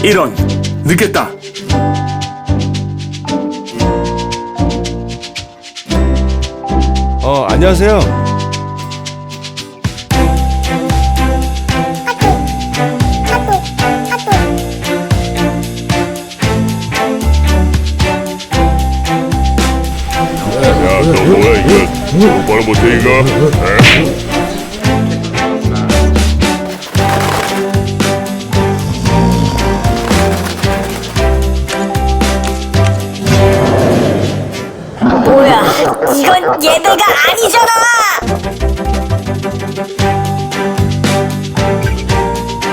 이런, 늦겠다. 안녕하세요. 야, 너 뭐야 이거? 똑바로 못해 이거? 뭐야, 이건 예배가 아니잖아!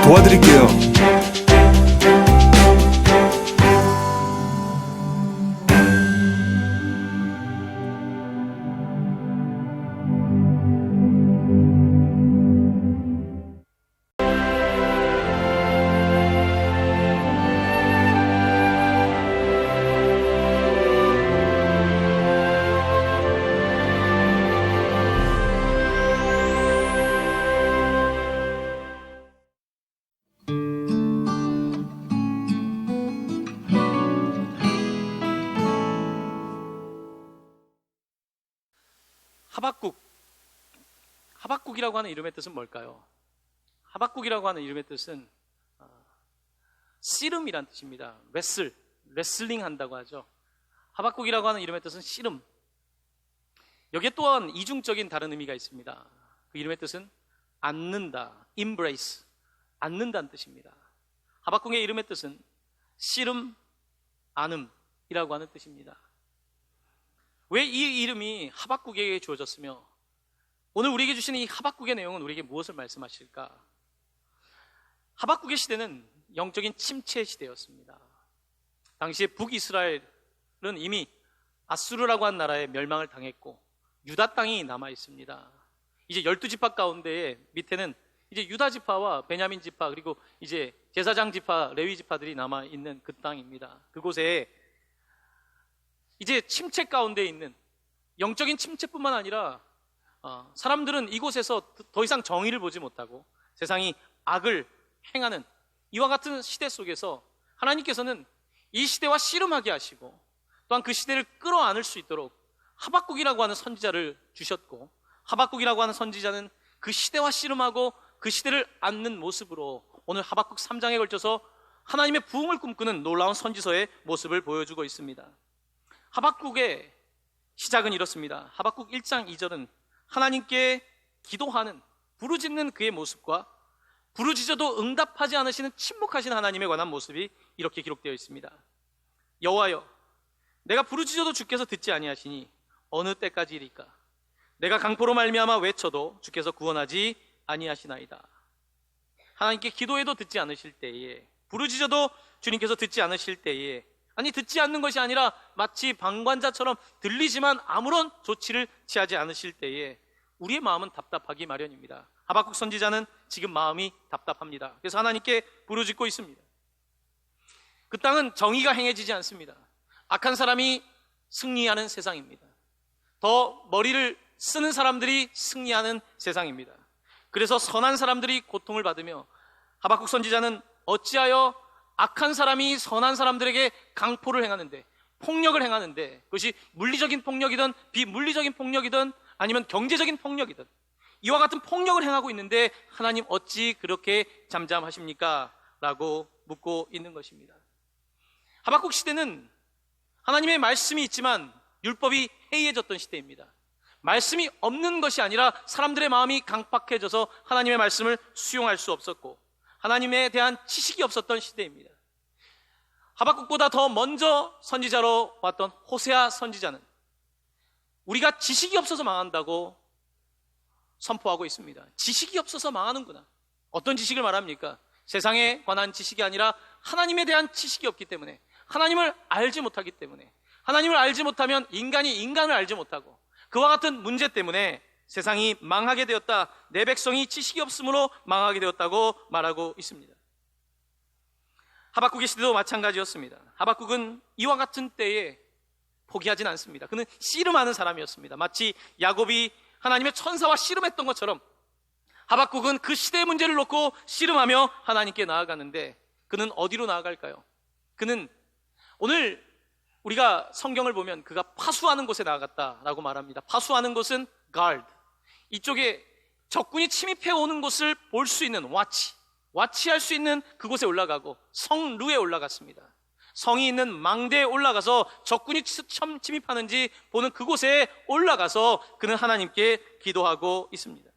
도와드릴게요. 하박국이라고 하는 이름의 뜻은 뭘까요? 하박국이라고 하는 이름의 뜻은 씨름이란 뜻입니다. 레슬링 한다고 하죠. 하박국이라고 하는 이름의 뜻은 씨름. 여기에 또한 이중적인 다른 의미가 있습니다. 그 이름의 뜻은 안는다, embrace, 안는다는 뜻입니다. 하박국의 이름의 뜻은 씨름, 안음이라고 하는 뜻입니다. 왜 이 이름이 하박국에게 주어졌으며 오늘 우리에게 주신 이 하박국의 내용은 우리에게 무엇을 말씀하실까? 하박국의 시대는 영적인 침체 시대였습니다. 당시에 북이스라엘은 이미 아수르라고 한 나라의 멸망을 당했고 유다 땅이 남아 있습니다. 이제 12지파 가운데 밑에는 이제 유다 지파와 베냐민 지파 그리고 이제 제사장 지파, 레위 지파들이 남아 있는 그 땅입니다. 그곳에 이제 침체 가운데 있는 영적인 침체뿐만 아니라 사람들은 이곳에서 더 이상 정의를 보지 못하고 세상이 악을 행하는 이와 같은 시대 속에서 하나님께서는 이 시대와 씨름하게 하시고 또한 그 시대를 끌어안을 수 있도록 하박국이라고 하는 선지자를 주셨고 하박국이라고 하는 선지자는 그 시대와 씨름하고 그 시대를 안는 모습으로 오늘 하박국 3장에 걸쳐서 하나님의 부흥을 꿈꾸는 놀라운 선지서의 모습을 보여주고 있습니다. 하박국의 시작은 이렇습니다. 하박국 1장 2절은 하나님께 기도하는 부르짖는 그의 모습과 부르짖어도 응답하지 않으시는 침묵하신 하나님에 관한 모습이 이렇게 기록되어 있습니다. 여호와여, 내가 부르짖어도 주께서 듣지 아니하시니 어느 때까지이리까? 내가 강포로 말미암아 외쳐도 주께서 구원하지 아니하시나이다. 하나님께 기도해도 듣지 않으실 때에, 부르짖어도 주님께서 듣지 않으실 때에, 아니 듣지 않는 것이 아니라 마치 방관자처럼 들리지만 아무런 조치를 취하지 않으실 때에 우리의 마음은 답답하기 마련입니다. 하박국 선지자는 지금 마음이 답답합니다. 그래서 하나님께 부르짖고 있습니다. 그 땅은 정의가 행해지지 않습니다. 악한 사람이 승리하는 세상입니다. 더 머리를 쓰는 사람들이 승리하는 세상입니다. 그래서 선한 사람들이 고통을 받으며 하박국 선지자는 어찌하여 악한 사람이 선한 사람들에게 강포를 행하는데, 폭력을 행하는데, 그것이 물리적인 폭력이든 비물리적인 폭력이든 아니면 경제적인 폭력이든 이와 같은 폭력을 행하고 있는데 하나님 어찌 그렇게 잠잠하십니까? 라고 묻고 있는 것입니다. 하박국 시대는 하나님의 말씀이 있지만 율법이 해이해졌던 시대입니다. 말씀이 없는 것이 아니라 사람들의 마음이 강팍해져서 하나님의 말씀을 수용할 수 없었고 하나님에 대한 지식이 없었던 시대입니다. 하박국보다 더 먼저 선지자로 왔던 호세아 선지자는 우리가 지식이 없어서 망한다고 선포하고 있습니다. 지식이 없어서 망하는구나. 어떤 지식을 말합니까? 세상에 관한 지식이 아니라 하나님에 대한 지식이 없기 때문에, 하나님을 알지 못하기 때문에, 하나님을 알지 못하면 인간이 인간을 알지 못하고 그와 같은 문제 때문에 세상이 망하게 되었다. 내 백성이 지식이 없으므로 망하게 되었다고 말하고 있습니다. 하박국의 시대도 마찬가지였습니다. 하박국은 이와 같은 때에 포기하진 않습니다. 그는 씨름하는 사람이었습니다. 마치 야곱이 하나님의 천사와 씨름했던 것처럼 하박국은 그 시대의 문제를 놓고 씨름하며 하나님께 나아가는데 그는 어디로 나아갈까요? 그는 오늘 우리가 성경을 보면 그가 파수하는 곳에 나아갔다라고 말합니다. 파수하는 곳은 guard. 이쪽에 적군이 침입해 오는 곳을 볼 수 있는 와치할 수 있는 그곳에 올라가고 성루에 올라갔습니다. 성이 있는 망대에 올라가서 적군이 침입하는지 보는 그곳에 올라가서 그는 하나님께 기도하고 있습니다.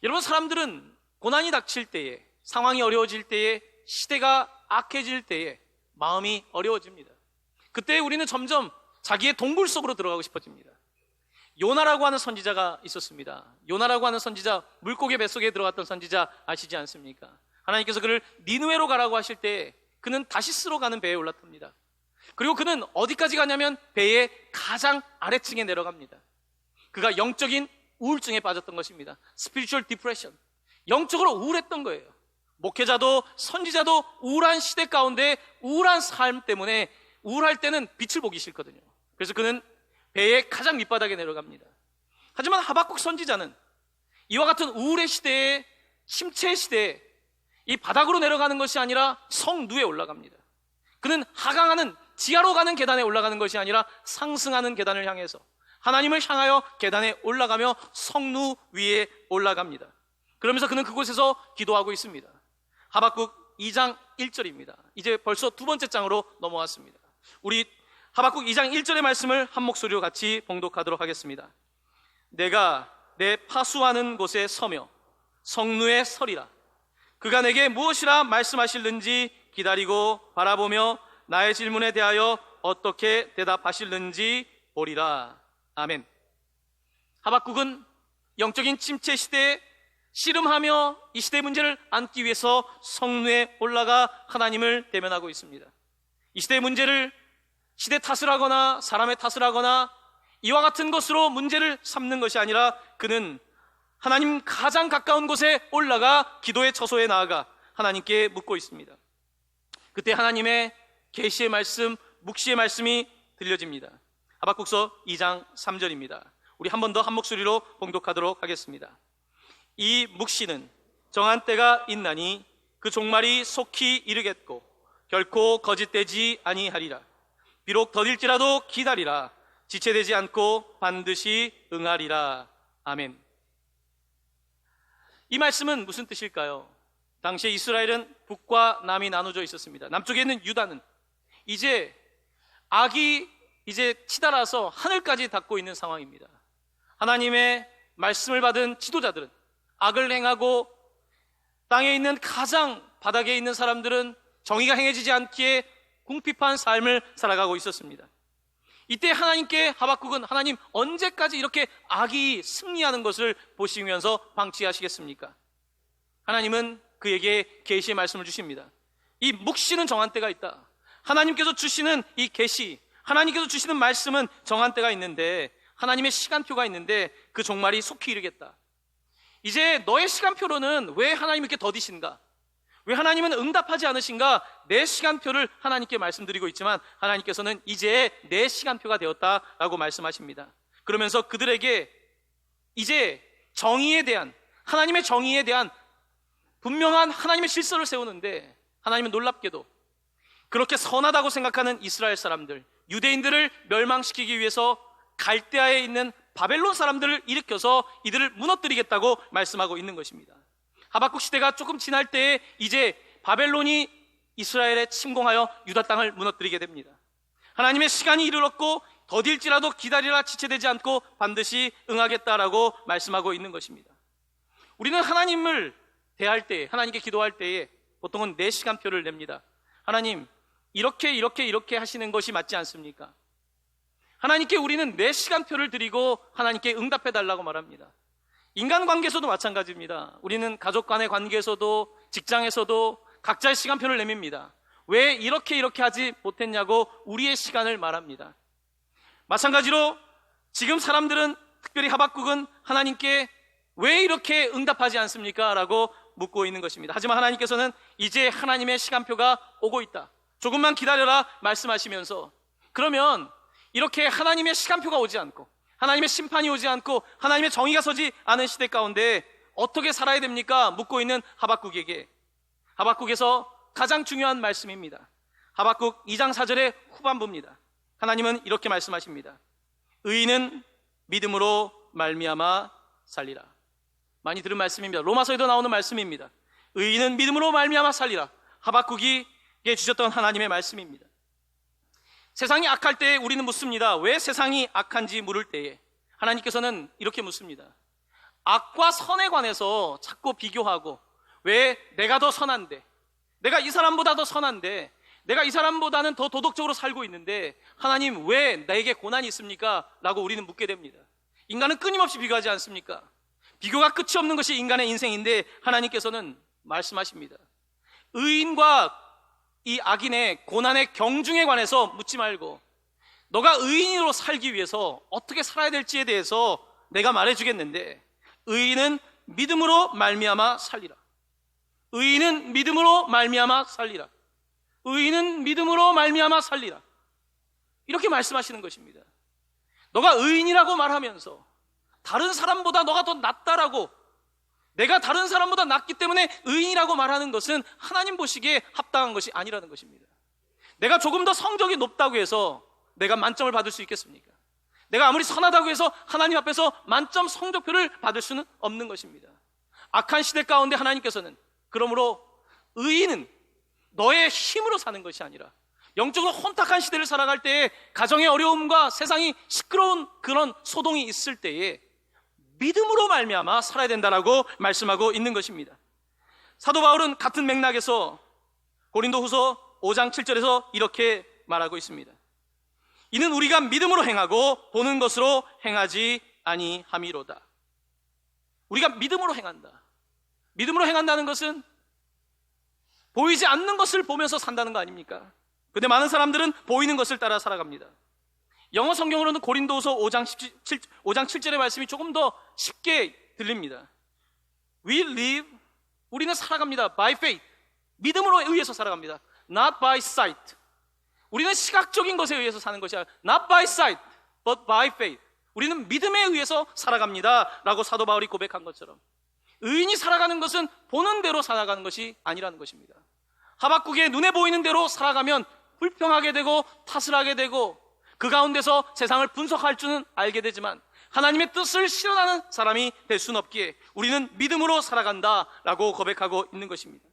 여러분, 사람들은 고난이 닥칠 때에, 상황이 어려워질 때에, 시대가 악해질 때에 마음이 어려워집니다. 그때 우리는 점점 자기의 동굴 속으로 들어가고 싶어집니다. 요나라고 하는 선지자가 있었습니다. 요나라고 하는 선지자, 물고기 뱃속에 들어갔던 선지자 아시지 않습니까? 하나님께서 그를 니느웨로 가라고 하실 때 그는 다시스로 가는 배에 올라탑니다. 그리고 그는 어디까지 가냐면 배의 가장 아래층에 내려갑니다. 그가 영적인 우울증에 빠졌던 것입니다. Spiritual depression. 영적으로 우울했던 거예요. 목회자도 선지자도 우울한 시대 가운데 우울한 삶 때문에 우울할 때는 빛을 보기 싫거든요. 그래서 그는 배의 가장 밑바닥에 내려갑니다. 하지만 하박국 선지자는 이와 같은 우울의 시대에, 침체의 시대에 이 바닥으로 내려가는 것이 아니라 성루에 올라갑니다. 그는 하강하는, 지하로 가는 계단에 올라가는 것이 아니라 상승하는 계단을 향해서 하나님을 향하여 계단에 올라가며 성루 위에 올라갑니다. 그러면서 그는 그곳에서 기도하고 있습니다. 하박국 2장 1절입니다. 이제 벌써 두 번째 장으로 넘어왔습니다. 우리 하박국 2장 1절의 말씀을 한 목소리로 같이 봉독하도록 하겠습니다. 내가 내 파수하는 곳에 서며 성루에 서리라. 그가 내게 무엇이라 말씀하실는지 기다리고 바라보며 나의 질문에 대하여 어떻게 대답하실는지 보리라. 아멘. 하박국은 영적인 침체 시대에 씨름하며 이 시대의 문제를 안기 위해서 성루에 올라가 하나님을 대면하고 있습니다. 이 시대의 문제를 시대 탓을 하거나 사람의 탓을 하거나 이와 같은 것으로 문제를 삼는 것이 아니라 그는 하나님 가장 가까운 곳에 올라가 기도의 처소에 나아가 하나님께 묻고 있습니다. 그때 하나님의 계시의 말씀, 묵시의 말씀이 들려집니다. 하박국서 2장 3절입니다. 우리 한 번 더 한 목소리로 봉독하도록 하겠습니다. 이 묵시는 정한 때가 있나니 그 종말이 속히 이르겠고 결코 거짓되지 아니하리라. 비록 더딜지라도 기다리라. 지체되지 않고 반드시 응하리라. 아멘. 이 말씀은 무슨 뜻일까요? 당시에 이스라엘은 북과 남이 나눠져 있었습니다. 남쪽에 있는 유다는 이제 악이 이제 치달아서 하늘까지 닿고 있는 상황입니다. 하나님의 말씀을 받은 지도자들은 악을 행하고 땅에 있는 가장 바닥에 있는 사람들은 정의가 행해지지 않기에 궁핍한 삶을 살아가고 있었습니다. 이때 하나님께 하박국은 하나님 언제까지 이렇게 악이 승리하는 것을 보시면서 방치하시겠습니까? 하나님은 그에게 계시의 말씀을 주십니다. 이 묵시는 정한 때가 있다. 하나님께서 주시는 이 계시, 하나님께서 주시는 말씀은 정한 때가 있는데 하나님의 시간표가 있는데 그 종말이 속히 이르겠다. 이제 너의 시간표로는 왜 하나님 이렇게 더디신가? 왜 하나님은 응답하지 않으신가? 내 시간표를 하나님께 말씀드리고 있지만 하나님께서는 이제 내 시간표가 되었다라고 말씀하십니다. 그러면서 그들에게 이제 정의에 대한, 하나님의 정의에 대한 분명한 하나님의 질서를 세우는데 하나님은 놀랍게도 그렇게 선하다고 생각하는 이스라엘 사람들, 유대인들을 멸망시키기 위해서 갈대아에 있는 바벨론 사람들을 일으켜서 이들을 무너뜨리겠다고 말씀하고 있는 것입니다. 하박국 시대가 조금 지날 때에 이제 바벨론이 이스라엘에 침공하여 유다 땅을 무너뜨리게 됩니다. 하나님의 시간이 이르렀고 더딜지라도 기다리라. 지체되지 않고 반드시 응하겠다라고 말씀하고 있는 것입니다. 우리는 하나님을 대할 때에, 하나님께 기도할 때에 보통은 내 시간표를 냅니다. 하나님 이렇게 하시는 것이 맞지 않습니까? 하나님께 우리는 내 시간표를 드리고 하나님께 응답해달라고 말합니다. 인간관계에서도 마찬가지입니다. 우리는 가족 간의 관계에서도 직장에서도 각자의 시간표를 내밉니다. 왜 이렇게 하지 못했냐고 우리의 시간을 말합니다. 마찬가지로 지금 사람들은, 특별히 하박국은 하나님께 왜 이렇게 응답하지 않습니까? 라고 묻고 있는 것입니다. 하지만 하나님께서는 이제 하나님의 시간표가 오고 있다. 조금만 기다려라 말씀하시면서, 그러면 이렇게 하나님의 시간표가 오지 않고 하나님의 심판이 오지 않고 하나님의 정의가 서지 않은 시대 가운데 어떻게 살아야 됩니까? 묻고 있는 하박국에게 하박국에서 가장 중요한 말씀입니다. 하박국 2장 4절의 후반부입니다. 하나님은 이렇게 말씀하십니다. 의인은 믿음으로 말미암아 살리라. 많이 들은 말씀입니다. 로마서에도 나오는 말씀입니다. 의인은 믿음으로 말미암아 살리라. 하박국이 주셨던 하나님의 말씀입니다. 세상이 악할 때 우리는 묻습니다. 왜 세상이 악한지 물을 때에 하나님께서는 이렇게 묻습니다. 악과 선에 관해서 자꾸 비교하고, 왜 내가 더 선한데, 내가 이 사람보다 더 선한데, 내가 이 사람보다는 더 도덕적으로 살고 있는데 하나님 왜 나에게 고난이 있습니까? 라고 우리는 묻게 됩니다. 인간은 끊임없이 비교하지 않습니까? 비교가 끝이 없는 것이 인간의 인생인데 하나님께서는 말씀하십니다. 의인과 이 악인의 고난의 경중에 관해서 묻지 말고, 너가 의인으로 살기 위해서 어떻게 살아야 될지에 대해서 내가 말해주겠는데, 의인은 믿음으로 말미암아 살리라. 의인은 믿음으로 말미암아 살리라. 의인은 믿음으로 말미암아 살리라. 이렇게 말씀하시는 것입니다. 너가 의인이라고 말하면서 다른 사람보다 너가 더 낫다라고, 내가 다른 사람보다 낫기 때문에 의인이라고 말하는 것은 하나님 보시기에 합당한 것이 아니라는 것입니다. 내가 조금 더 성적이 높다고 해서 내가 만점을 받을 수 있겠습니까? 내가 아무리 선하다고 해서 하나님 앞에서 만점 성적표를 받을 수는 없는 것입니다. 악한 시대 가운데 하나님께서는 그러므로 의인은 너의 힘으로 사는 것이 아니라, 영적으로 혼탁한 시대를 살아갈 때에 가정의 어려움과 세상이 시끄러운 그런 소동이 있을 때에 믿음으로 말미암아 살아야 된다라고 말씀하고 있는 것입니다. 사도 바울은 같은 맥락에서 고린도후서 5장 7절에서 이렇게 말하고 있습니다. 이는 우리가 믿음으로 행하고 보는 것으로 행하지 아니함이로다. 우리가 믿음으로 행한다. 믿음으로 행한다는 것은 보이지 않는 것을 보면서 산다는 거 아닙니까? 근데 많은 사람들은 보이는 것을 따라 살아갑니다. 영어 성경으로는 고린도후서 5장 7절의 말씀이 조금 더 쉽게 들립니다. We live, 우리는 살아갑니다. By faith, 믿음으로 의해서 살아갑니다. Not by sight, 우리는 시각적인 것에 의해서 사는 것이 아니라 Not by sight, but by faith, 우리는 믿음에 의해서 살아갑니다 라고 사도 바울이 고백한 것처럼, 의인이 살아가는 것은 보는 대로 살아가는 것이 아니라는 것입니다. 하박국의 눈에 보이는 대로 살아가면 불평하게 되고 탓을 하게 되고 그 가운데서 세상을 분석할 줄은 알게 되지만 하나님의 뜻을 실현하는 사람이 될 수는 없기에 우리는 믿음으로 살아간다라고 고백하고 있는 것입니다.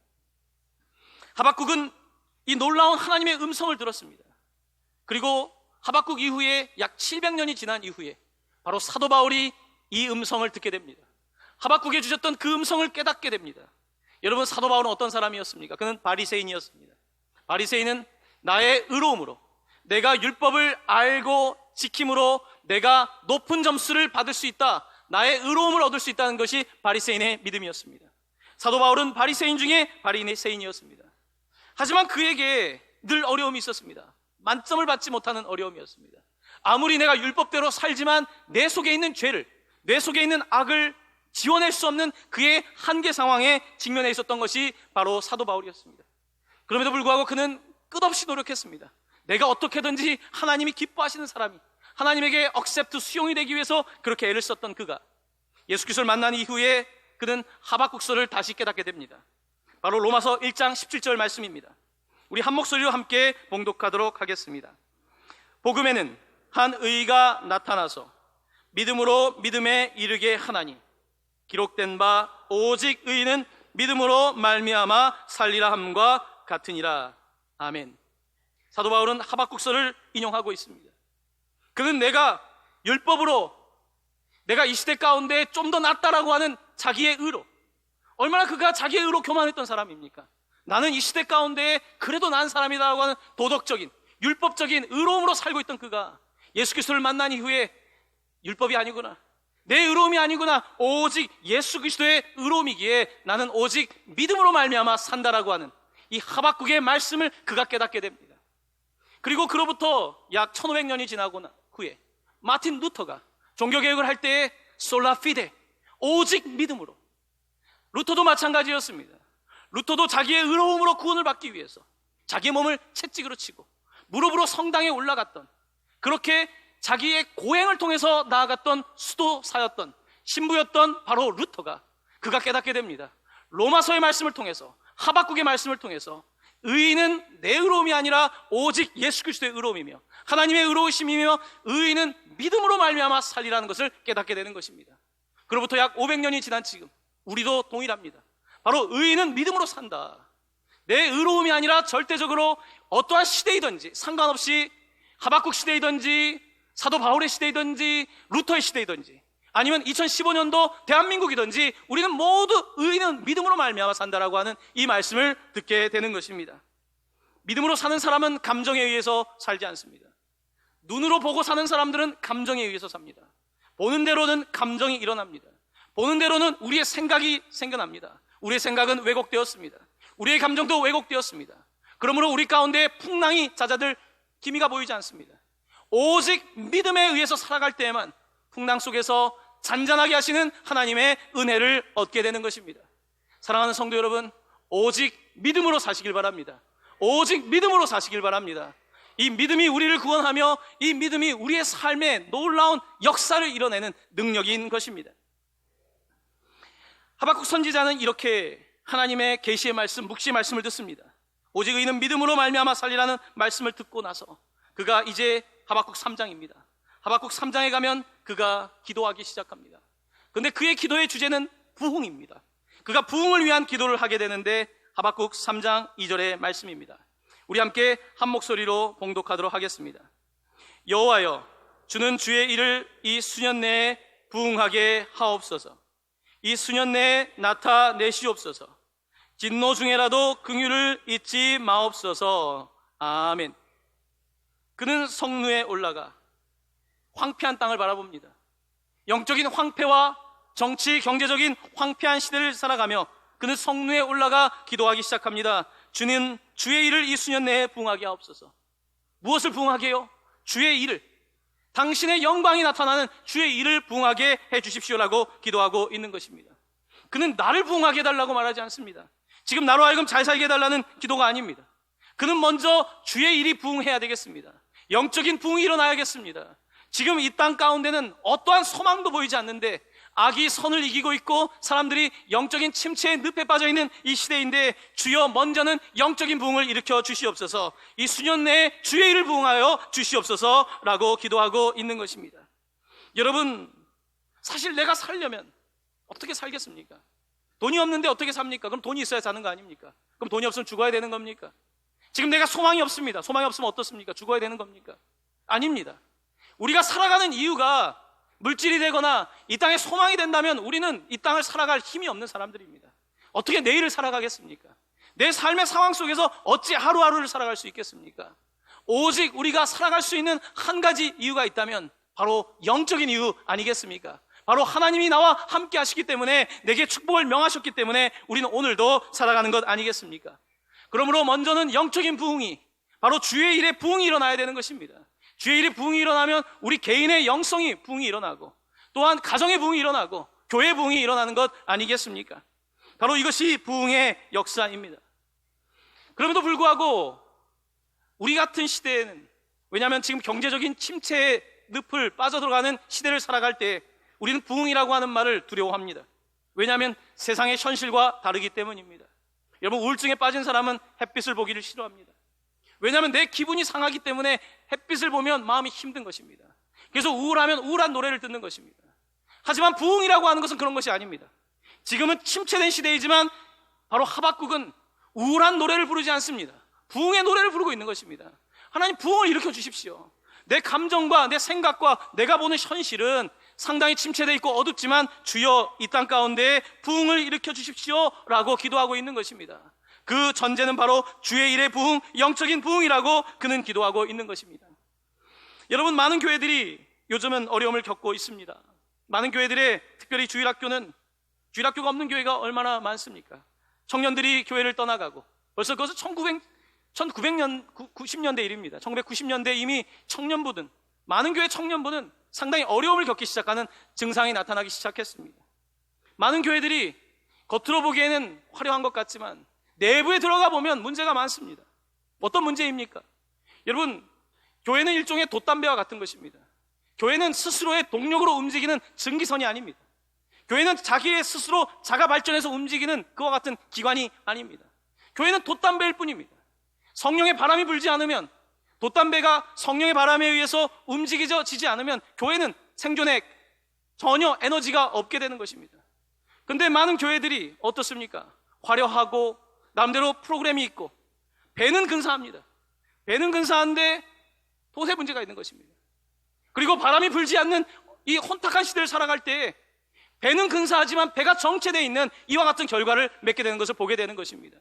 하박국은 이 놀라운 하나님의 음성을 들었습니다. 그리고 하박국 이후에 약 700년이 지난 이후에 바로 사도 바울이 이 음성을 듣게 됩니다. 하박국에 주셨던 그 음성을 깨닫게 됩니다. 여러분, 사도 바울은 어떤 사람이었습니까? 그는 바리새인이었습니다. 바리새인은 나의 의로움으로, 내가 율법을 알고 지킴으로 내가 높은 점수를 받을 수 있다, 나의 의로움을 얻을 수 있다는 것이 바리새인의 믿음이었습니다. 사도 바울은 바리새인 중에 바리새인이었습니다. 하지만 그에게 늘 어려움이 있었습니다. 만점을 받지 못하는 어려움이었습니다. 아무리 내가 율법대로 살지만 내 속에 있는 죄를, 내 속에 있는 악을 지워낼 수 없는 그의 한계 상황에 직면해 있었던 것이 바로 사도 바울이었습니다. 그럼에도 불구하고 그는 끝없이 노력했습니다. 내가 어떻게든지 하나님이 기뻐하시는 사람이, 하나님에게 억셉트 수용이 되기 위해서 그렇게 애를 썼던 그가 예수 그리스도를 만난 이후에 그는 하박국서를 다시 깨닫게 됩니다. 바로 로마서 1장 17절 말씀입니다. 우리 한 목소리로 함께 봉독하도록 하겠습니다. 복음에는 한 의가 나타나서 믿음으로 믿음에 이르게 하나니 기록된 바 오직 의인은 믿음으로 말미암아 살리라 함과 같으니라. 아멘. 사도 바울은 하박국서를 인용하고 있습니다. 그는 내가 율법으로, 내가 이 시대 가운데 좀 더 낫다라고 하는 자기의 의로, 얼마나 그가 자기의 의로 교만했던 사람입니까? 나는 이 시대 가운데 그래도 나은 사람이다라고 하는 도덕적인, 율법적인 의로움으로 살고 있던 그가 예수 그리스도를 만난 이후에 율법이 아니구나, 내 의로움이 아니구나, 오직 예수 그리스도의 의로움이기에 나는 오직 믿음으로 말미암아 산다라고 하는 이 하박국의 말씀을 그가 깨닫게 됩니다. 그리고 그로부터 약 1500년이 지나고 후에 마틴 루터가 종교개혁을 할 때에 솔라 피데, 오직 믿음으로, 루터도 마찬가지였습니다. 루터도 자기의 의로움으로 구원을 받기 위해서 자기의 몸을 채찍으로 치고 무릎으로 성당에 올라갔던, 그렇게 자기의 고행을 통해서 나아갔던 수도사였던, 신부였던 바로 루터가 그가 깨닫게 됩니다. 로마서의 말씀을 통해서, 하박국의 말씀을 통해서 의인은 내 의로움이 아니라 오직 예수 그리스도의 의로움이며 하나님의 의로우심이며 의인은 믿음으로 말미암아 살리라는 것을 깨닫게 되는 것입니다. 그로부터 약 500년이 지난 지금 우리도 동일합니다. 바로 의인은 믿음으로 산다. 내 의로움이 아니라 절대적으로 어떠한 시대이든지 상관없이 하박국 시대이든지 사도 바울의 시대이든지 루터의 시대이든지 아니면 2015년도 대한민국이든지 우리는 모두 의인은 믿음으로 말미암아 산다라고 하는 이 말씀을 듣게 되는 것입니다. 믿음으로 사는 사람은 감정에 의해서 살지 않습니다. 눈으로 보고 사는 사람들은 감정에 의해서 삽니다. 보는 대로는 감정이 일어납니다. 보는 대로는 우리의 생각이 생겨납니다. 우리의 생각은 왜곡되었습니다. 우리의 감정도 왜곡되었습니다. 그러므로 우리 가운데 풍랑이 잦아들 기미가 보이지 않습니다. 오직 믿음에 의해서 살아갈 때에만 풍랑 속에서 잔잔하게 하시는 하나님의 은혜를 얻게 되는 것입니다. 사랑하는 성도 여러분, 오직 믿음으로 사시길 바랍니다. 오직 믿음으로 사시길 바랍니다. 이 믿음이 우리를 구원하며 이 믿음이 우리의 삶에 놀라운 역사를 이뤄내는 능력인 것입니다. 하박국 선지자는 이렇게 하나님의 계시의 말씀, 묵시의 말씀을 듣습니다. 오직 의인은 믿음으로 말미암아 살리라는 말씀을 듣고 나서 그가 이제 하박국 3장입니다. 하박국 3장에 가면 그가 기도하기 시작합니다. 그런데 그의 기도의 주제는 부흥입니다. 그가 부흥을 위한 기도를 하게 되는데 하박국 3장 2절의 말씀입니다. 우리 함께 한 목소리로 봉독하도록 하겠습니다. 여호와여, 주는 주의 일을 이 수년 내에 부흥하게 하옵소서. 이 수년 내에 나타내시옵소서. 진노 중에라도 긍휼을 잊지 마옵소서. 아멘. 그는 성루에 올라가 황폐한 땅을 바라봅니다. 영적인 황폐와 정치, 경제적인 황폐한 시대를 살아가며 그는 성루에 올라가 기도하기 시작합니다. 주는 주의 일을 이 수년 내에 부흥하게 하옵소서. 무엇을 부흥하게 해요? 주의 일을, 당신의 영광이 나타나는 주의 일을 부흥하게 해주십시오라고 기도하고 있는 것입니다. 그는 나를 부흥하게 해달라고 말하지 않습니다. 지금 나로 하여금 잘 살게 해달라는 기도가 아닙니다. 그는 먼저 주의 일이 부흥해야 되겠습니다. 영적인 부흥이 일어나야겠습니다. 지금 이 땅 가운데는 어떠한 소망도 보이지 않는데 악이 선을 이기고 있고 사람들이 영적인 침체에 늪에 빠져있는 이 시대인데 주여 먼저는 영적인 부흥을 일으켜 주시옵소서. 이 수년 내에 주의 일을 부흥하여 주시옵소서라고 기도하고 있는 것입니다. 여러분, 사실 내가 살려면 어떻게 살겠습니까? 돈이 없는데 어떻게 삽니까? 그럼 돈이 있어야 사는 거 아닙니까? 그럼 돈이 없으면 죽어야 되는 겁니까? 지금 내가 소망이 없습니다. 소망이 없으면 어떻습니까? 죽어야 되는 겁니까? 아닙니다. 우리가 살아가는 이유가 물질이 되거나 이 땅에 소망이 된다면 우리는 이 땅을 살아갈 힘이 없는 사람들입니다. 어떻게 내일을 살아가겠습니까? 내 삶의 상황 속에서 어찌 하루하루를 살아갈 수 있겠습니까? 오직 우리가 살아갈 수 있는 한 가지 이유가 있다면 바로 영적인 이유 아니겠습니까? 바로 하나님이 나와 함께 하시기 때문에 내게 축복을 명하셨기 때문에 우리는 오늘도 살아가는 것 아니겠습니까? 그러므로 먼저는 영적인 부흥이 바로 주의 일에 부흥이 일어나야 되는 것입니다. 주의 일에 부흥이 일어나면 우리 개인의 영성이 부흥이 일어나고 또한 가정의 부흥이 일어나고 교회의 부흥이 일어나는 것 아니겠습니까? 바로 이것이 부흥의 역사입니다. 그럼에도 불구하고 우리 같은 시대에는, 왜냐하면 지금 경제적인 침체의 늪을 빠져들어가는 시대를 살아갈 때 우리는 부흥이라고 하는 말을 두려워합니다. 왜냐하면 세상의 현실과 다르기 때문입니다. 여러분, 우울증에 빠진 사람은 햇빛을 보기를 싫어합니다. 왜냐하면 내 기분이 상하기 때문에 햇빛을 보면 마음이 힘든 것입니다. 그래서 우울하면 우울한 노래를 듣는 것입니다. 하지만 부흥이라고 하는 것은 그런 것이 아닙니다. 지금은 침체된 시대이지만 바로 하박국은 우울한 노래를 부르지 않습니다. 부흥의 노래를 부르고 있는 것입니다. 하나님, 부흥을 일으켜 주십시오. 내 감정과 내 생각과 내가 보는 현실은 상당히 침체되어 있고 어둡지만 주여 이 땅 가운데 부흥을 일으켜 주십시오 라고 기도하고 있는 것입니다. 그 전제는 바로 주의 일의 부흥, 영적인 부흥이라고 그는 기도하고 있는 것입니다. 여러분, 많은 교회들이 요즘은 어려움을 겪고 있습니다. 많은 교회들의, 특별히 주일학교가 없는 교회가 얼마나 많습니까? 청년들이 교회를 떠나가고 벌써 그것은 1990년대 일입니다. 1990년대 이미 청년부든, 많은 교회 청년부는 상당히 어려움을 겪기 시작하는 증상이 나타나기 시작했습니다. 많은 교회들이 겉으로 보기에는 화려한 것 같지만 내부에 들어가 보면 문제가 많습니다. 어떤 문제입니까? 여러분, 교회는 일종의 돛담배와 같은 것입니다. 교회는 스스로의 동력으로 움직이는 증기선이 아닙니다. 교회는 자기의 스스로 자가 발전해서 움직이는 그와 같은 기관이 아닙니다. 교회는 돛담배일 뿐입니다. 성령의 바람이 불지 않으면, 돛담배가 성령의 바람에 의해서 움직여지지 않으면 교회는 생존에 전혀 에너지가 없게 되는 것입니다. 그런데 많은 교회들이 어떻습니까? 화려하고 나름대로 프로그램이 있고 배는 근사합니다. 배는 근사한데 돛에 문제가 있는 것입니다. 그리고 바람이 불지 않는 이 혼탁한 시대를 살아갈 때 배는 근사하지만 배가 정체되어 있는 이와 같은 결과를 맺게 되는 것을 보게 되는 것입니다.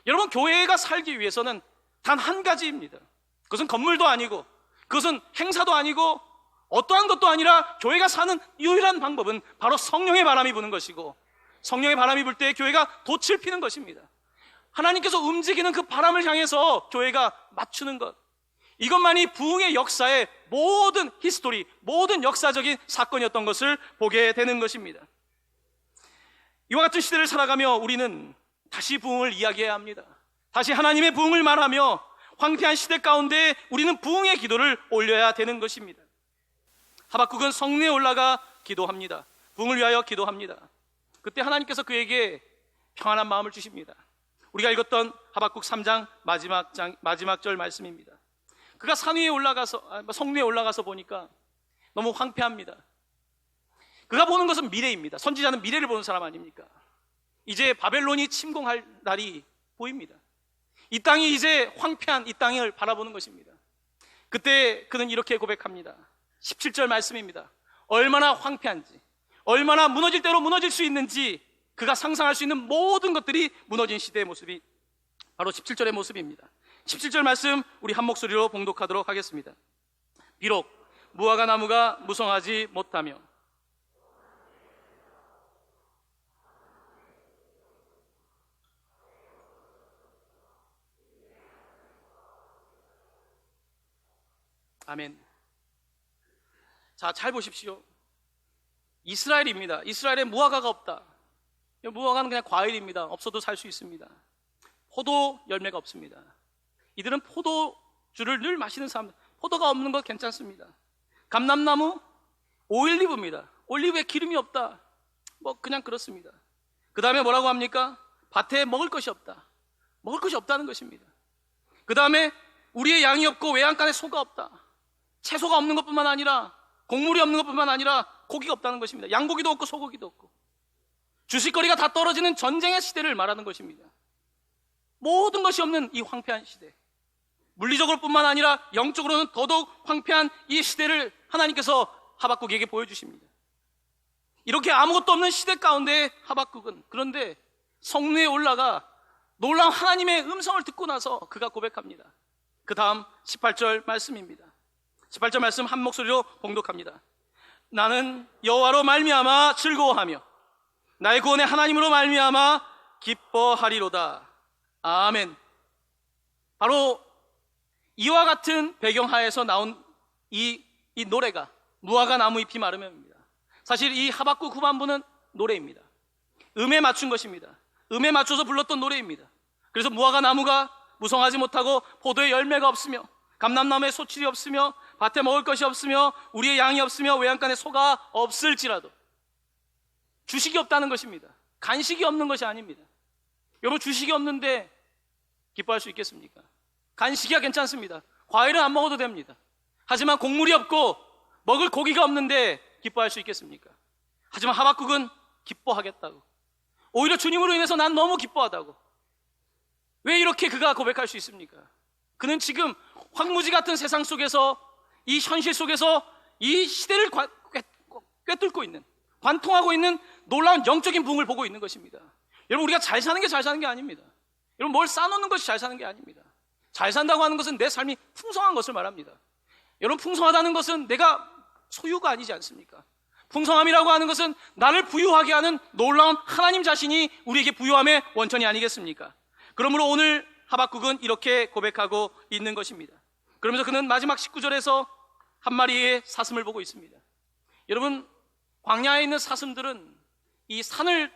여러분, 교회가 살기 위해서는 단 한 가지입니다. 그것은 건물도 아니고, 그것은 행사도 아니고, 어떠한 것도 아니라 교회가 사는 유일한 방법은 바로 성령의 바람이 부는 것이고, 성령의 바람이 불 때 교회가 돛을 피는 것입니다. 하나님께서 움직이는 그 바람을 향해서 교회가 맞추는 것, 이것만이 부흥의 역사의 모든 히스토리, 모든 역사적인 사건이었던 것을 보게 되는 것입니다. 이와 같은 시대를 살아가며 우리는 다시 부흥을 이야기해야 합니다. 다시 하나님의 부흥을 말하며 황폐한 시대 가운데 우리는 부흥의 기도를 올려야 되는 것입니다. 하박국은 성내에 올라가 기도합니다. 부흥을 위하여 기도합니다. 그때 하나님께서 그에게 평안한 마음을 주십니다. 우리가 읽었던 하박국 3장 마지막 절 말씀입니다. 그가 산 위에 올라가서, 성내에 올라가서 보니까 너무 황폐합니다. 그가 보는 것은 미래입니다. 선지자는 미래를 보는 사람 아닙니까? 이제 바벨론이 침공할 날이 보입니다. 이 땅이 이제 황폐한 이 땅을 바라보는 것입니다. 그때 그는 이렇게 고백합니다. 17절 말씀입니다. 얼마나 황폐한지, 얼마나 무너질 대로 무너질 수 있는지 그가 상상할 수 있는 모든 것들이 무너진 시대의 모습이 바로 17절의 모습입니다. 17절 말씀 우리 한 목소리로 봉독하도록 하겠습니다. 비록 무화과 나무가 무성하지 못하며 아멘. 자, 잘 보십시오. 이스라엘입니다. 이스라엘에 무화과가 없다. 무화과는 그냥 과일입니다. 없어도 살 수 있습니다. 포도 열매가 없습니다. 이들은 포도주를 늘 마시는 사람들, 포도가 없는 것 괜찮습니다. 감람나무, 오일리브입니다. 올리브에 기름이 없다. 뭐 그냥 그렇습니다. 그 다음에 뭐라고 합니까? 밭에 먹을 것이 없다. 먹을 것이 없다는 것입니다. 그 다음에 우리의 양이 없고 외양간에 소가 없다. 채소가 없는 것뿐만 아니라, 곡물이 없는 것뿐만 아니라 고기가 없다는 것입니다. 양고기도 없고 소고기도 없고, 주식거리가 다 떨어지는 전쟁의 시대를 말하는 것입니다. 모든 것이 없는 이 황폐한 시대, 물리적으로 뿐만 아니라 영적으로는 더더욱 황폐한 이 시대를 하나님께서 하박국에게 보여주십니다. 이렇게 아무것도 없는 시대 가운데 하박국은, 그런데 성내에 올라가 놀라운 하나님의 음성을 듣고 나서 그가 고백합니다. 그 다음 18절 말씀입니다. 18절 말씀 한 목소리로 봉독합니다. 나는 여호와로 말미암아 즐거워하며 나의 구원의 하나님으로 말미암아 기뻐하리로다. 아멘. 바로 이와 같은 배경하에서 나온 이 노래가 무화과 나무 잎이 마르면입니다. 사실 이 하박국 후반부는 노래입니다. 음에 맞춘 것입니다. 음에 맞춰서 불렀던 노래입니다. 그래서 무화과 나무가 무성하지 못하고 포도의 열매가 없으며 감람나무에 소출이 없으며 밭에 먹을 것이 없으며 우리의 양이 없으며 외양간에 소가 없을지라도, 주식이 없다는 것입니다. 간식이 없는 것이 아닙니다. 여러분, 주식이 없는데 기뻐할 수 있겠습니까? 간식이야 괜찮습니다. 과일은 안 먹어도 됩니다. 하지만 곡물이 없고 먹을 고기가 없는데 기뻐할 수 있겠습니까? 하지만 하박국은 기뻐하겠다고, 오히려 주님으로 인해서 난 너무 기뻐하다고. 왜 이렇게 그가 고백할 수 있습니까? 그는 지금 황무지 같은 세상 속에서, 이 현실 속에서 이 시대를 꿰뚫고 있는, 관통하고 있는 놀라운 영적인 부흥을 보고 있는 것입니다. 여러분, 우리가 잘 사는 게 잘 사는 게 아닙니다. 여러분, 뭘 쌓아놓는 것이 잘 사는 게 아닙니다. 잘 산다고 하는 것은 내 삶이 풍성한 것을 말합니다. 여러분, 풍성하다는 것은 내가 소유가 아니지 않습니까? 풍성함이라고 하는 것은 나를 부유하게 하는 놀라운 하나님 자신이 우리에게 부유함의 원천이 아니겠습니까? 그러므로 오늘 하박국은 이렇게 고백하고 있는 것입니다. 그러면서 그는 마지막 19절에서 한 마리의 사슴을 보고 있습니다. 여러분, 광야에 있는 사슴들은 이 산을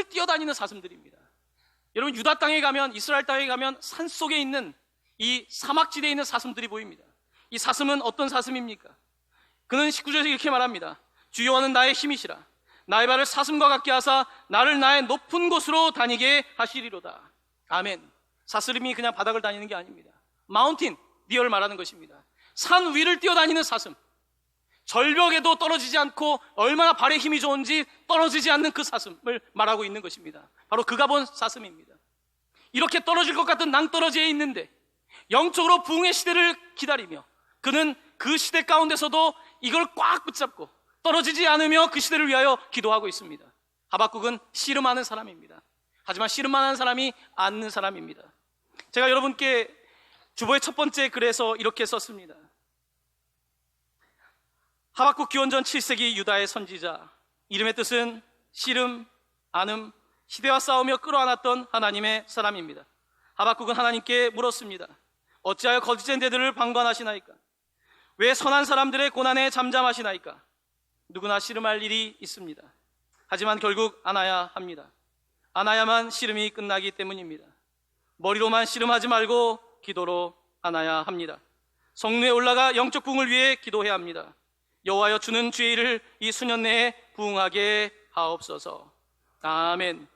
뛰어다니는 사슴들입니다. 여러분, 유다 땅에 가면, 이스라엘 땅에 가면 산 속에 있는 이 사막지대에 있는 사슴들이 보입니다. 이 사슴은 어떤 사슴입니까? 그는 19절에서 이렇게 말합니다. 주 여호와는 나의 힘이시라. 나의 발을 사슴과 같게 하사 나를 나의 높은 곳으로 다니게 하시리로다. 아멘. 사슴이 그냥 바닥을 다니는 게 아닙니다. 마운틴, 디어를 말하는 것입니다. 산 위를 뛰어다니는 사슴. 절벽에도 떨어지지 않고 얼마나 발에 힘이 좋은지 떨어지지 않는 그 사슴을 말하고 있는 것입니다. 바로 그가 본 사슴입니다. 이렇게 떨어질 것 같은 낭떠러지에 있는데 영적으로 부흥의 시대를 기다리며 그는 그 시대 가운데서도 이걸 꽉 붙잡고 떨어지지 않으며 그 시대를 위하여 기도하고 있습니다. 하박국은 씨름하는 사람입니다. 하지만 씨름하는 사람이 않는 사람입니다. 제가 여러분께 주보의 첫 번째 글에서 이렇게 썼습니다. 하박국 기원전 7세기 유다의 선지자, 이름의 뜻은 씨름, 안음, 시대와 싸우며 끌어안았던 하나님의 사람입니다. 하박국은 하나님께 물었습니다. 어찌하여 거짓된 대들을 방관하시나이까? 왜 선한 사람들의 고난에 잠잠하시나이까? 누구나 씨름할 일이 있습니다. 하지만 결국 안아야 합니다. 안아야만 씨름이 끝나기 때문입니다. 머리로만 씨름하지 말고 기도로 안아야 합니다. 성루에 올라가 영적 부흥을 위해 기도해야 합니다. 여호와여, 주는 주의 일을 이 수년 내에 부흥하게 하옵소서. 아멘.